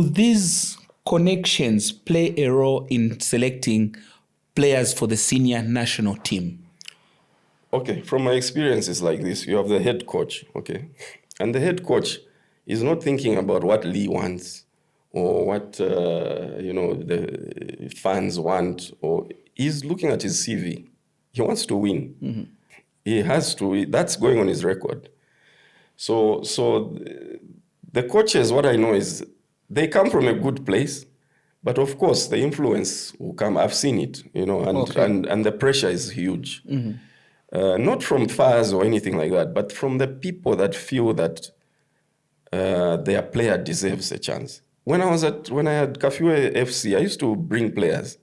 do these connections play a role in selecting players for the senior national team? Okay, from my experience, it's like this. You have the head coach, okay? And the head coach is not thinking about what Lee wants or what, the fans want. Or he's looking at his CV. He wants to win. Mm-hmm. He has to. That's going on his record. So the coaches, what I know is they come from a good place. But of course, the influence will come. I've seen it, and the pressure is huge. Mm-hmm. Not from FAZ or anything like that, but from the people that feel that their player deserves a chance. When I had Kafue FC, I used to bring players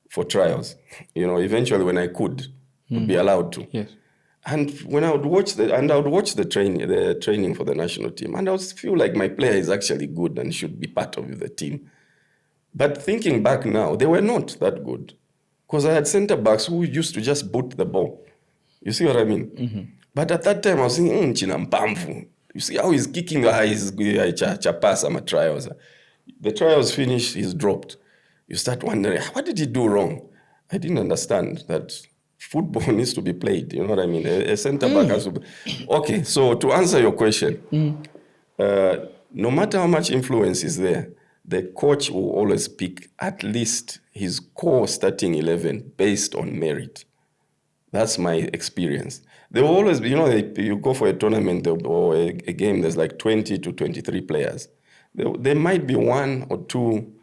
for trials. Eventually when I would be allowed to. Yes. And when I would watch the training for the national team, and I would feel like my player is actually good and should be part of the team. But thinking back now, they were not that good. Because I had center backs who used to just boot the ball. You see what I mean? Mm-hmm. But at that time, I was thinking, China Mpamvu. You see how he's kicking his chapasa trials. The trials finished, he's dropped. You start wondering, what did he do wrong? I didn't understand that football needs to be played. You know what I mean? A center back has to be. Okay, so to answer your question, no matter how much influence is there, the coach will always pick at least his core starting 11 based on merit. That's my experience. There will always be, you go for a tournament or a game, there's like 20 to 23 players. There might be one or two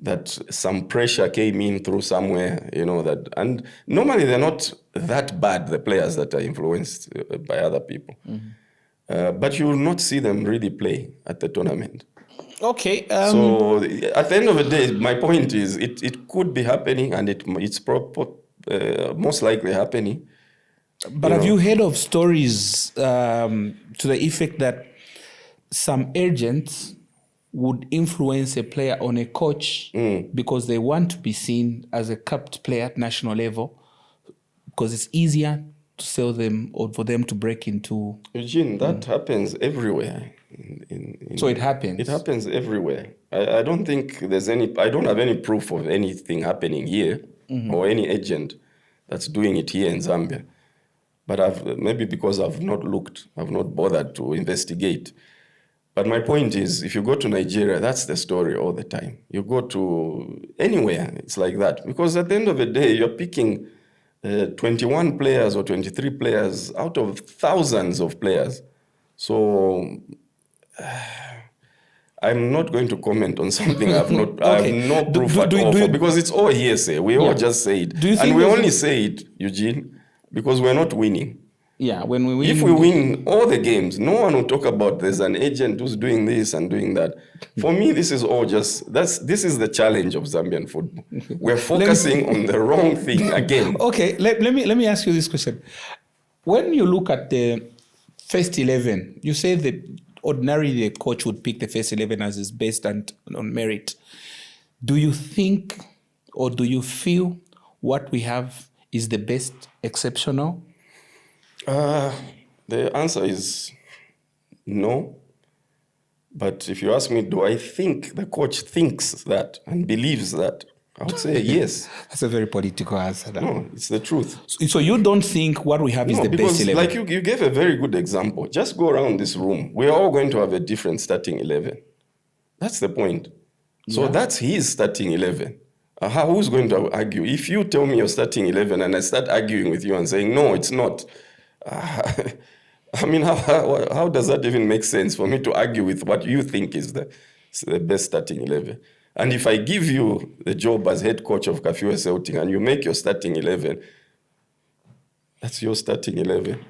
that some pressure came in through somewhere, and normally they're not that bad, the players that are influenced by other people. Mm-hmm. But you will not see them really play at the tournament. Okay. So at the end of the day, my point is it could be happening, and it's most likely happening. But have you heard of stories to the effect that some agents would influence a player on a coach because they want to be seen as a capped player at national level because it's easier to sell them or for them to break into... Eugene, that happens everywhere. So it happens? It happens everywhere. I don't think I don't have any proof of anything happening here or any agent that's doing it here in Zambia. But maybe because I've not bothered to investigate. But my point is, if you go to Nigeria, that's the story all the time. You go to anywhere, it's like that. Because at the end of the day, you're picking 21 players or 23 players out of thousands of players. So I'm not going to comment on something I have no proof at all because it's all hearsay. We all just say it. And we only say it, Eugene, because we're not winning. Yeah, when we win. If we win all the games, no one will talk about there's an agent who's doing this and doing that. For me, this is all this is the challenge of Zambian football. We're focusing on the wrong thing again. Okay, let me ask you this question. When you look at the first 11, you say that ordinarily the coach would pick the first 11 as is based on merit. Do you think or do you feel what we have is the best exceptional? The answer is no. But if you ask me, do I think the coach thinks that and believes that? I would say yes. That's a very political answer. No, it's the truth. So you don't think what we have is the best 11? Like you gave a very good example. Just go around this room. We're all going to have a different starting 11. That's the point. So that's his starting 11. Who's going to argue? If you tell me you're starting 11 and I start arguing with you and saying, no, it's not. I mean, how does that even make sense for me to argue with what you think is the best starting 11? And if I give you the job as head coach of Kafue Celtic and you make your starting 11, that's your starting 11.